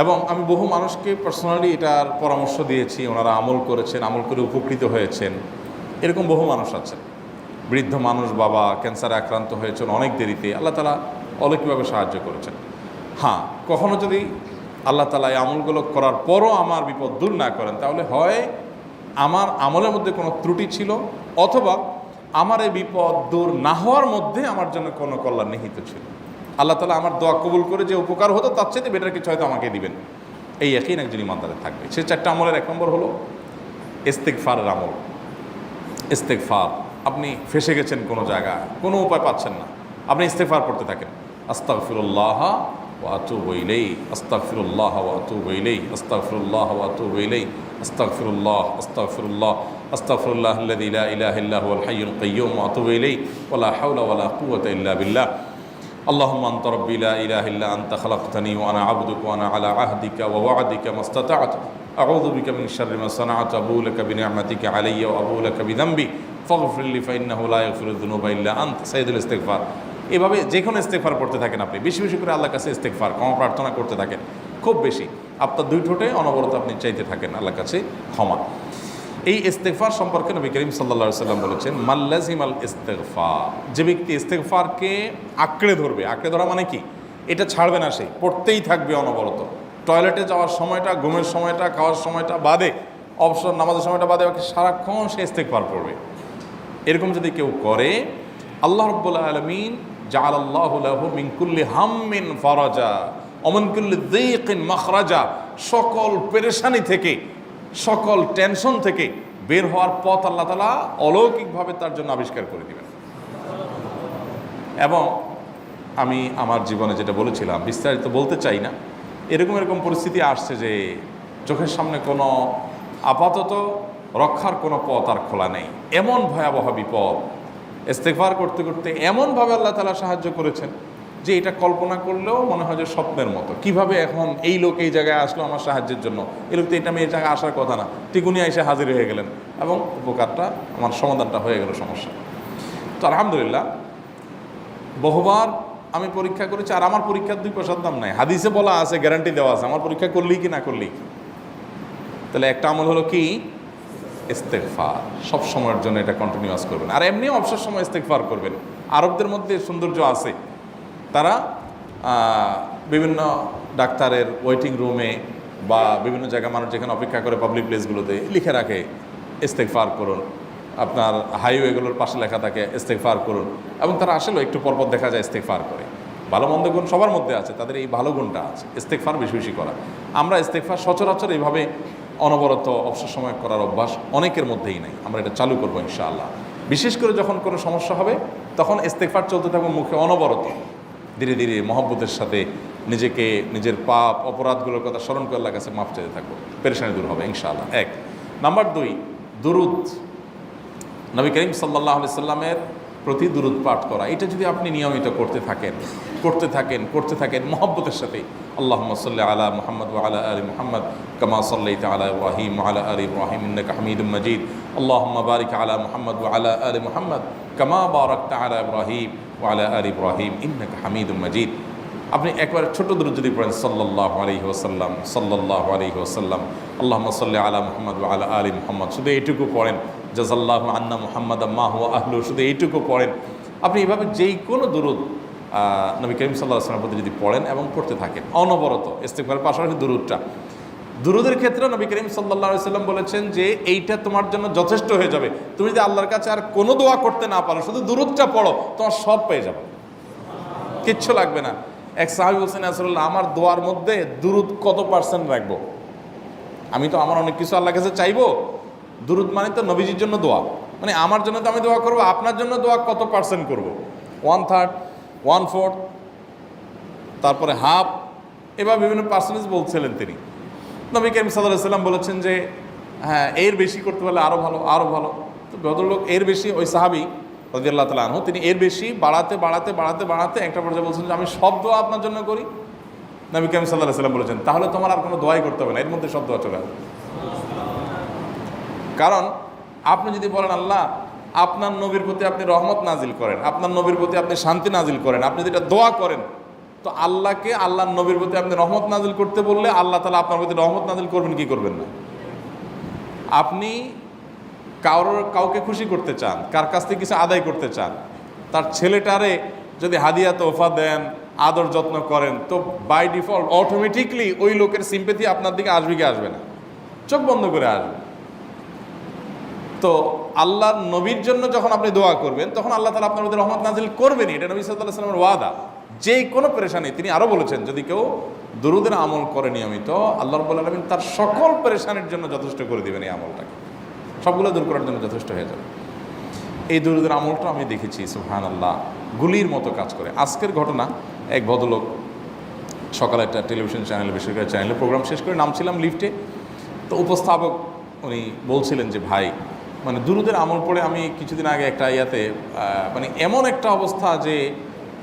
এবং আমি বহু মানুষকে পার্সোনালি এটার পরামর্শ দিয়েছি, ওনারা আমল করেছেন, আমল করে উপকৃত হয়েছেন। এরকম বহু মানুষ আছেন। বৃদ্ধ মানুষ, বাবা ক্যান্সারে আক্রান্ত হয়েছেন অনেক দেরিতে, আল্লাহ তাআলা অলৌকিকভাবে সাহায্য করেছেন। হ্যাঁ, কখনো যদি আল্লাহ তাআলা এই আমলগুলো করার পরও আমার বিপদ দূর না করেন, তাহলে হয় আমার আমলের মধ্যে কোনো ত্রুটি ছিল, অথবা আমার এই বিপদ দূর না হওয়ার মধ্যে আমার জন্য কোনো কল্যাণ নিহিত ছিল। আল্লাহ তাআলা আমার দোয়া কবুল করে যে উপকার হতো তার চাইতে বেটার কিছু হয়তো আমাকে দিবেন, এই ইয়াকিন একজন ইমানদারের থাকবে। সে 4টা আমলের 1 নম্বর হলো ইস্তেগফারের আমল। ইস্তেগফার, আপনি ফেসে গেছেন কোনো জায়গায়, কোনো উপায় পাচ্ছেন না, আপনি ইস্তেগফার করতে থাকেন। আস্তাগফিরুল্লাহ ওয়া আতুবু ইলাইহি, আস্তাগফিরুল্লাহ ওয়া আতুবু ইলাইহি, আস্তাগফিরুল্লাহ ওয়া আতুবু ইলাইহি, আস্তাগফিরুল্লাহ, আস্তাগফিরুল্লাহ, আস্তাগফিরুল্লাহাল্লাযী লা ইলাহা ইল্লা হুয়াল হাইয়ুল কাইয়্যুম ওয়া আতুবু ইলাইহি ওয়া লা হাওলা ওয়া লা কুওয়াতা ইল্লা বিল্লাহ। আল্লাহুম্মা আনতা রাব্বী লা ইলাহা ইল্লা আনতা খালাকতানি ওয়া আনা আবদুকা ওয়া আনা আলা আহদিকা ওয়া ওয়া'দিকা মাস্তাতা'তু আউযু বিকা মিন শাররি মা সানা'তু আবুউ লাকা বিনি'মাতিকা আলাইয়া ওয়া আবুউ লাকা বিযামবি ফাগফিরলি ফাইন্নাহু লা ইয়াগফিরুয যুনুবা ইল্লা আনতা। সাইয়্যিদুল ইস্তিগফার। এভাবে যে কোনো ইস্তেগফার করতে থাকেন, আপনি বেশি বেশি করে আল্লাহর কাছে ইস্তেগফার, ক্ষমা প্রার্থনা করতে থাকেন, খুব বেশি। আপনার 2 ঠোঁটে অনবরত আপনি চাইতে থাকেন আল্লাহর কাছে ক্ষমা। এই ইস্তেগফার সম্পর্কে নবী করিম সাল্লাল্লাহু আলাইহি ওয়াসাল্লাম বলেছেন, মাল্লাজিমাল ইস্তেগফার, যে ব্যক্তি ইস্তেগফারকে আঁকড়ে ধরবে, আঁকড়ে ধরা মানে কি, এটা ছাড়বে না, সে পড়তেই থাকবে অনবরত। টয়লেটে যাওয়ার সময়টা, ঘুমের সময়টা, খাওয়ার সময়টা বাদে, অবসর নামাজের সময়টা বাদে সারাক্ষণ সে ইস্তেগফার করবে। এরকম যদি কেউ করে, আল্লাহ রাব্বুল আলামিন জাআলাল্লাহু লাহু মিন কুল্লি হাম্মিন ফারাজা ওয়া মিন কুল্লি যায়কিন মাখরাজা, সকল পেরেশানি থেকে, সকল টেনশন থেকে বের হওয়ার পথ আল্লাহ তাআলা অলৌকিকভাবে তার জন্য আবিষ্কার করে দিবেন। এবং আমি আমার জীবনে যেটা বলেছিলাম, বিস্তারিত বলতে চাই না, এরকম পরিস্থিতি আসছে যে চোখের সামনে কোনো আপাতত রক্ষার কোনো পথ আর খোলা নেই, এমন ভয়াবহ বিপদ। ইস্তেগফার করতে করতে এমনভাবে আল্লাহ তাআলা সাহায্য করেছেন যে এটা কল্পনা করলেও মনে হয় যে স্বপ্নের মতো। কিভাবে এখন এই লোক এই জায়গায় আসলো আমার সাহায্যের জন্য, এই লোক তো এটা আমি এই জায়গায় আসার কথা না, টিকুনি এসে হাজির হয়ে গেলেন এবং উপকারটা, আমার সমাধানটা হয়ে গেল সমস্যা। তো আলহামদুলিল্লাহ, বহুবার আমি পরীক্ষা করেছি, আর আমার পরীক্ষার 2 পয়সার দাম নাই। হাদিসে বলা আছে, গ্যারান্টি দেওয়া আছে, আমার পরীক্ষা করলেই কি না করলেই। তাহলে একটা আমল হলো কি, ইস্তেগফার। সব সময়ের জন্য এটা কন্টিনিউয়াস করবেন, আর এমনিও অবসর সময় ইস্তেগফার করবেন। আরবদের মধ্যে সৌন্দর্য আছে, তারা বিভিন্ন ডাক্তারের ওয়েটিং রুমে বা বিভিন্ন জায়গায় মানুষ যেখানে অপেক্ষা করে পাবলিক প্লেসগুলোতে লিখে রাখে ইস্তেগফার করুন। আপনার হাইওয়েগুলোর পাশে লেখা থাকে ইস্তেগফার করুন, এবং তারা আসলেও একটু পরপর দেখা যায় ইস্তেগফার করে। ভালো মন্দ গুণ সবার মধ্যে আছে, তাদের এই ভালো গুণটা আছে, ইস্তেগফার বেশি বেশি করা। আমরা ইস্তেগফার সচরাচর এইভাবে অনবরত অবসর সময় করার অভ্যাস অনেকের মধ্যেই নেই। আমরা এটা চালু করবো ইনশাআল্লাহ। বিশেষ করে যখন কোনো সমস্যা হবে, তখন ইস্তেগফার চলতে থাকবে মুখে অনবরত। ধীরে ধীরে মহব্বতের সাথে নিজেকে, নিজের পাপ অপরাধগুলোর কথা স্মরণ করে আল্লাহর কাছে মাফ চাইতে থাকবো, পেরেশানি দূর হবে ইনশাআল্লাহ। 1 নাম্বার 2, দুরুদ। নবী করিম সাল্লাল্লাহু আলাইহি সাল্লামের প্রতি দুরুদ পাঠ করা, এটা যদি আপনি নিয়মিত করতে থাকেন মহব্বতের সাথে, আল্লাহুম্মা সাল্লি আলা মুহাম্মদ ওয়া আলা আলি মুহাম্মদ কামা সাল্লাইতা আলা ইব্রাহিম ওয়া আলা আলি ইব্রাহিম ইন্নাকা হামিদুম মাজিদ, আল্লাহুম্মা বারিক আলা মুহাম্মদ ওয়া আলা আলি মুহাম্মদ কামা বারাকতা আলা ইব্রাহিম ওয়া আলা আলি ইব্রাহিম ইন্নাকা হামিদুম মাজিদ। আপনি একবার ছোট দুরূদ যদি পড়েন, সাল্লাল্লাহু আলাইহি ওয়াসাল্লাম, সাল্লাল্লাহু আলাইহি ওয়াসাল্লাম, আল্লাহুম্মা সাল্লি আলা মুহাম্মদ ওয়া আলা আলি মুহাম্মদ, শুধু এইটুকু পড়েন। জাযাল্লাহু আন্না মুহাম্মাদাম মা হুয়া আহলু, শুধু এইটুকু পড়েন। আপনি এভাবে যেই কোনো দুরূদ নবী করিম সাল্লাল্লাহু আলাইহি ওয়াসাল্লামের প্রতি যদি পড়েন এবং পড়তে থাকেন অনবরত, ইস্তেগফারের পাশাপাশি দুরূদের ক্ষেত্রে নবী করিম সাল্লাল্লাহু আলাইহি ওয়াসাল্লাম বলেছেন যে এইটা তোমার জন্য যথেষ্ট হয়ে যাবে। তুমি যদি আল্লাহর কাছে আর কোনো দোয়া করতে না পারো, শুধু দুরূদটা পড়ো, তোমার সব পেয়ে যাবে, কিচ্ছু লাগবে না। এক সাহাবী বলছেন, রাসূলুল্লাহ, আমার দোয়ার মধ্যে দুরূদ কত পার্সেন্ট রাখবো? আমি তো আমার অনেক কিছু আল্লাহর কাছে চাইবো, দুরূদ মানে তো নবীজির জন্য দোয়া, মানে আমার জন্য তো আমি দোয়া করবো, আপনার জন্য দোয়া কত পার্সেন্ট করবো? 1/3, 1/4, তারপরে হাফ, এবার বিভিন্ন পার্সেন্টেজ বলছিলেন তিনি। নবী করিম সাল্লাল্লাহু আলাইহি ওয়াসাল্লাম বলেছেন যে হ্যাঁ, এর বেশি করতে পারলে আরও ভালো, আরও ভালো। তো ভদ্রলোক এর বেশি, ওই সাহাবী রাদিয়াল্লাহু তাআলা আনহু, তিনি এর বেশি বাড়াতে একটা পর্যায়ে বলছেন যে আমি সব দোয়া আপনার জন্য করি। নবী করিম সাল্লাল্লাহু আলাইহি ওয়াসাল্লাম বলেছেন তাহলে তোমার আর কোনো দোয়াই করতে হবে না, এর মধ্যে সব দোয়া চলে আসবে। কারণ আপনি যদি বলেন আল্লাহ আপনার নবীর প্রতি আপনি রহমত নাজিল করেন, আপনার নবীর প্রতি আপনি শান্তি নাজিল করেন, আপনি যেটা দোয়া করেন তো আল্লাহকে আল্লাহর নবীর প্রতি আপনি রহমত নাজিল করতে বললে আল্লাহ তাআলা আপনার প্রতি রহমত নাজিল করবেন কি করবেন না? আপনি কাউকে খুশি করতে চান, কার কাছ থেকে কিছু আদায় করতে চান, তার ছেলেটারে যদি হাদিয়া তোহফা দেন, আদর যত্ন করেন, তো বাই ডিফল্ট অটোমেটিকলি ওই লোকের সিম্পেথি আপনার দিকে আসবে কি আসবে না? চোখ বন্ধ করে আসবে। তো আল্লাহর নবীর জন্য যখন আপনি দোয়া করবেন তখন আল্লাহ তাআলা আপনার মধ্যে রহমত নাজিল করবেনই, এটা নবী সাল্লাল্লাহু আলাইহি ওয়াসাল্লামের ওয়াদা। যেই কোনো পেরেশানি, তিনি আরও বলেছেন, যদি কেউ দুরূদের আমল করে নিয়মিত, আল্লাহ রাব্বুল আলামিন তার সকল পেরেশানির জন্য যথেষ্ট করে দিবেন। এই আমলটাকে সবগুলো দূর করার জন্য যথেষ্ট হয়ে যাবে। এই দুরূদের আমলটা আমি দেখেছি সুবহানাল্লাহ গুলির মতো কাজ করে। আজকের ঘটনা, এক ভদ্রলোক সকালে একটা টেলিভিশন চ্যানেলে, বেসরকারি চ্যানেলে প্রোগ্রাম শেষ করে নামছিলাম লিফটে, তো উপস্থাপক উনি বলছিলেন যে ভাই, মানে দুরূদের আমল পড়ে আমি কিছুদিন আগে একটা ইয়াতে মানে এমন একটা অবস্থা যে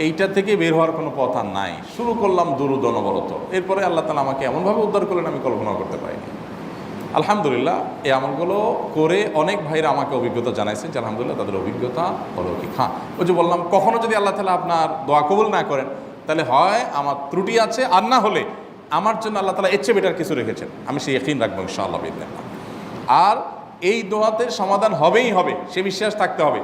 এইটা থেকে বের হওয়ার কোনো পথ আর নাই, শুরু করলাম দুরূদ অনবরত। এরপরে আল্লাহ তাআলা আমাকে এমনভাবে উদ্ধার করলেন আমি কল্পনাও করতে পারিনি। আলহামদুলিল্লাহ এই আমলগুলো করে অনেক ভাইরা আমাকে অভিজ্ঞতা জানাইছেন যে আলহামদুলিল্লাহ তাদের অভিজ্ঞতা অলৌকিক। হ্যাঁ, ওই যে বললাম, কখনো যদি আল্লাহ তাআলা আপনার দোয়া কবুল না করেন তাহলে হয় আমার ত্রুটি আছে, আর না হলে আমার জন্য আল্লাহ তাআলা এর চেয়ে বেটার কিছু রেখেছেন, আমি সেই ইয়াকিন রাখবো ইনশাআল্লাহ বিইذنিল্লাহ। আর এই দোয়াতে সমাধান হবেই হবে, সে বিশ্বাস থাকতে হবে।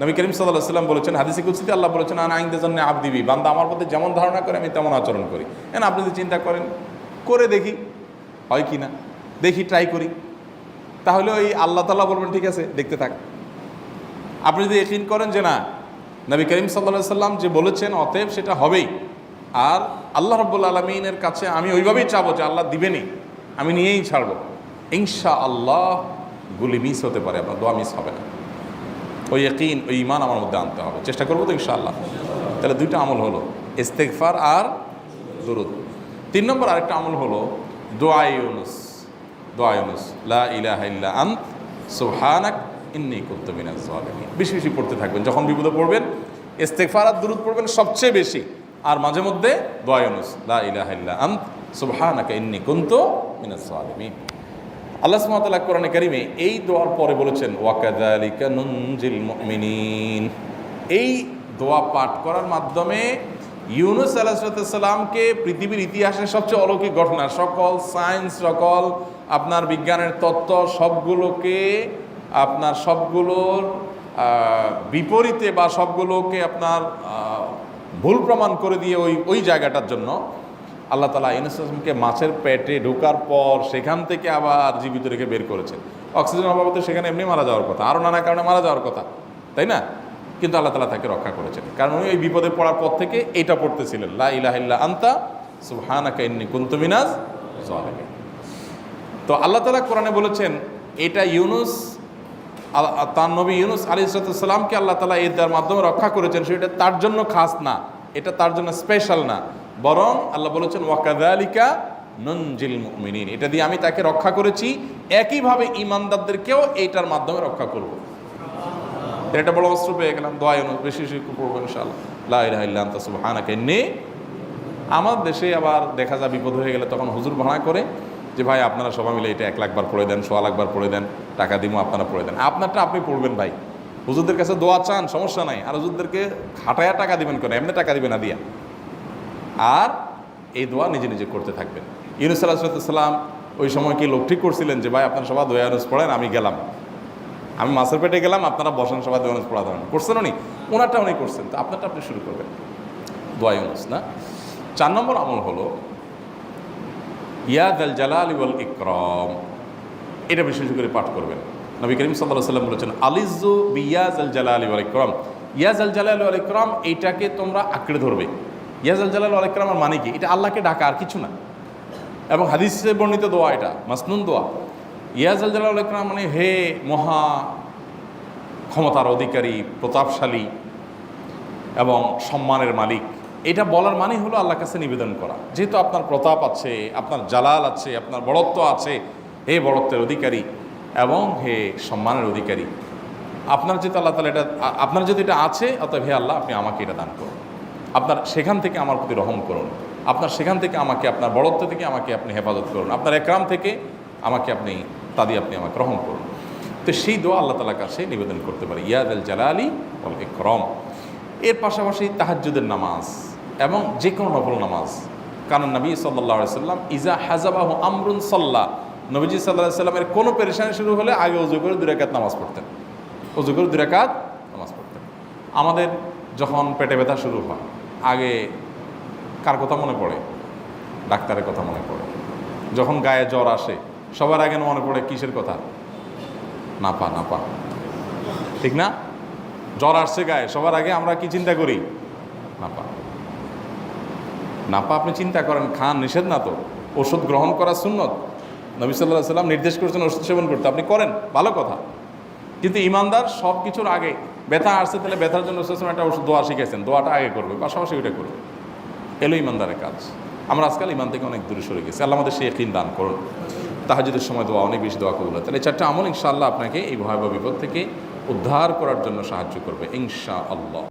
নবী করিম সাল্লাল্লাহু আলাইহি ওয়াসাল্লাম বলেছেন, হাদিসে কুদসিতে আল্লাহ বলেছেন, আনা ইনদা যান্নি আবদি বি, বান্দা আমার মধ্যে যেমন ধারণা করে আমি তেমন আচরণ করি। আপনি যদি চিন্তা করেন, করে দেখি হয় কি না, দেখি ট্রাই করি, তাহলে ওই আল্লাহ তাআলা বলবেন ঠিক আছে দেখতে থাক। আপনি যদি ইয়াকিন করেন যে না, নবী করিম সাল্লাল্লাহু আলাইহি ওয়াসাল্লাম যে বলেছেন অতএব সেটা হবেই, আর আল্লাহ রাব্বুল আলামিনের কাছে আমি ওইভাবেই চাবো যে আল্লাহ দিবেনই, আমি নিয়েই ছাড়বো, ইনশাআল্লাহ গুলি মিস হতে পারে, আপনার দোয়া মিস হবে না। ওই ইয়াকিন, ওই ঈমান আমার মধ্যে আনতে হবে, চেষ্টা করবো তো ইনশাআল্লাহ। তাহলে দুইটা আমল হলো, ইস্তেগফার আর দুরূদ। 3 নম্বর আরেকটা আমল হলো দোয়া ইউনুস। দোয়া ইউনুস, লা ইলাহা ইল্লা আন্ত সুবহানাক ইন্নী কুনতু মিনাজ জালিমিন। বেশি বেশি পড়তে থাকবেন, যখন বিপদে পড়বেন ইস্তেগফার আর দুরূদ পড়বেন সবচেয়ে বেশি, আর মাঝে মধ্যে দোয়া ইউনুস, লা ইলাহা ইল্লা আন্ত সুবহানাকা ইন্নী কুনতু মিনাজ জালিমিন। আল্লাহ সুবহানাহু ওয়া তাআলা কোরআনে কারিমে এই দোয়ার পরে বলেছেন, ওয়া কাযালিকা নুনজিল মুমিনিন। এই দোয়া পাঠ করার মাধ্যমে ইউনুস আলাইহিস সালামকে পৃথিবীর ইতিহাসের সবচেয়ে অলৌকিক ঘটনা, সকল সায়েন্স, সকল আপনার বিজ্ঞানের তত্ত্ব সবগুলোকে আপনার সবগুলোর বিপরীতে বা সবগুলোকে আপনার ভুল প্রমাণ করে দিয়ে ওই জায়গাটার জন্য আল্লাহ তাআলা ইউনুস আলাইহিসকে মাছের পেটে ঢোকার পর সেখান থেকে আবার জীবিত রেখে বের করেছেন। অক্সিজেন অভাবে তো সেখানে এমনি মারা যাওয়ার কথা, আরও নানা কারণে মারা যাওয়ার কথা, তাই না? কিন্তু আল্লাহ তাআলা তাকে রক্ষা করেছেন, কারণ উনি ওই বিপদে পড়ার পর থেকে এইটা পড়তেছিলেন, লা ইলাহা ইল্লা আনতা সুবহানাকা ইন্নী কুনতু মিনাজ জালিমিন। তো আল্লাহ তাআলা কোরআনে বলেছেন এটা ইউনুস, তার নবী ইউনুস আলাইহিস সালামকে আল্লাহ তাআলা এর মাধ্যমে রক্ষা করেছেন, সেটা তার জন্য খাস না, এটা তার জন্য স্পেশাল না, বরং আল্লাহ বলেছেন ওয়া কাযালিকা নুনজিল মুমিনিন, এটা দিয়ে আমি তাকে রক্ষা করেছি, একইভাবে ঈমানদারদেরকেও এইটার মাধ্যমে রক্ষা করব। এটা বড় অস্ত্র পেয়ে গেলাম। দোয়া ইউনুস বেশি বেশি পড়বো ইনশাআল্লাহ, লা ইলাহা ইল্লা আনতা সুবহানাকা ইন্নী। আমার দেশে আবার দেখা যায় বিপদ হয়ে গেলে তখন হুজুর ভাড়া করে যে ভাই আপনারা সবাই মিলে এটা 1 লাখ বার পড়ে দেন, 1.25 লাখ বার পড়ে দেন, টাকা দিমো আপনারা পড়ে দেন। আপনারটা আপনি পড়বেন ভাই, হুজুরদের কাছে দোয়া চান সমস্যা নাই, আর হুজুরদেরকে খাটায়া টাকা দিবেন কেন, এমনি টাকা দিবেন না দিয়া। আর এই দোয়া নিজে নিজে করতে থাকবেন। ইউনুস আলাইহিস সালাম ওই সময় কি লোক ঠিক করছিলেন যে ভাই আপনারা সবাই দোয়া ইউনুস পড়েন, আমি গেলাম, আমি মাছের পেটে গেলাম, আপনারা বসেন সবাই দোয়া ইউনুস পড়া দেবেন, করছেন উনি? ওনারটা উনি করছেন, তো আপনারটা আপনি শুরু করবেন দোয়া ইউনুস না। 4 নম্বর আমল হলো ইয়া যাল জালালি ওয়াল ইকরাম। এটা বিশেষ করে পাঠ করবেন। নবী করিম সাল্লাল্লাহু আলাইহি ওয়াসাল্লাম বলেছেন, আলিজু বিয়া যাল জালালি ওয়াল ইকরাম। ইয়া যাল জালালি ওয়াল ইকরাম এইটাকে তোমরা আঁকড়ে ধরবে। ইয়া যাল জালালি ওয়াল ইকরামের মানে কি? এটা আল্লাহকে ডাকা, আর কিছু না। এবং হাদিসে বর্ণিত দোয়া, এটা মাসনুন দোয়া। ইয়া যাল জালালি ওয়াল ইকরাম মানে হে মহা ক্ষমতার অধিকারী, প্রতাপশালী এবং সম্মানের মালিক। এটা বলার মানে হলো আল্লাহর কাছে নিবেদন করা, যেহেতু আপনার প্রতাপ আছে, আপনার জালাল আছে, আপনার বড়ত্ব আছে, হে বড়ত্বের অধিকারী এবং হে সম্মানের অধিকারী, আপনার যেহেতু আল্লাহ তাআলা এটা, আপনার যদি এটা আছে, অতএব হে আল্লাহ আপনি আমাকে এটা দান করুন, আপনার সেখান থেকে আমার প্রতি রহম করুন, আপনার সেখান থেকে আমাকে, আপনার বড়ত্ব থেকে আমাকে আপনি হেফাজত করুন, আপনার একরাম থেকে আমাকে আপনি, তা দিয়ে আপনি আমাকে রহম করুন। তো সেই দোয়া আল্লাহ তাআলার কাছে নিবেদন করতে পারি, ইয়া যাল জালালি ওয়াল ইকরাম। এর পাশাপাশি তাহাজ্জুদের নামাজ, এবং যে কোনো নফল নামাজ। কারণ নবী সাল্লাল্লাহু আলাইহি সাল্লাম ইজা হাজাবাহু আমরুন সাল্লা, নবীজি সাল্লাল্লাহু আলাইহি সাল্লামের কোনো পেরেশানি শুরু হলে আগে ওযু করে 2 রাকাত নামাজ পড়তেন, ওযু করে 2 রাকাত নামাজ পড়তেন। আমাদের যখন পেটে ব্যথা শুরু হয় আগে কার কথা মনে পড়ে? ডাক্তারের কথা মনে পড়ে। যখন গায়ে জ্বর আসে সবার আগে মনে পড়ে কিসের কথা? নাপা, নাপা, ঠিক না? জ্বর আসছে গায়ে, সবার আগে আমরা কি চিন্তা করি? নাপা। নাপা আপনি চিন্তা করেন, খান, নিষেধ না তো, ওষুধ গ্রহণ করা সুন্নত। নবী সাল্লাল্লাহু আলাইহি সাল্লাম নির্দেশ করেছেন ওষুধ সেবন করতে, আপনি করেন, ভালো কথা। কিন্তু ইমানদার সব কিছুর আগে ব্যথা আসছে, তাহলে ব্যথার জন্য একটা ওষুধ দোয়া শিখেছেন, দোয়াটা আগে করবে, পাশাপাশি ওইটা করবে। এলো ইমানদারের কাজ। আমরা আজকাল ইমান থেকে অনেক দূরে সরে গেছি। আল্লাহ আমাদের সেই ইয়াকিন দান করুন। তাহাজ্জুদের সময় দোয়া, অনেক বেশি দোয়া কবুল হয়। তাহলে 4টা আমল ইনশাআল্লাহ আপনাকে এই ভয়াবহ বিপদ থেকে উদ্ধার করার জন্য সাহায্য করবে ইনশাআল্লাহ।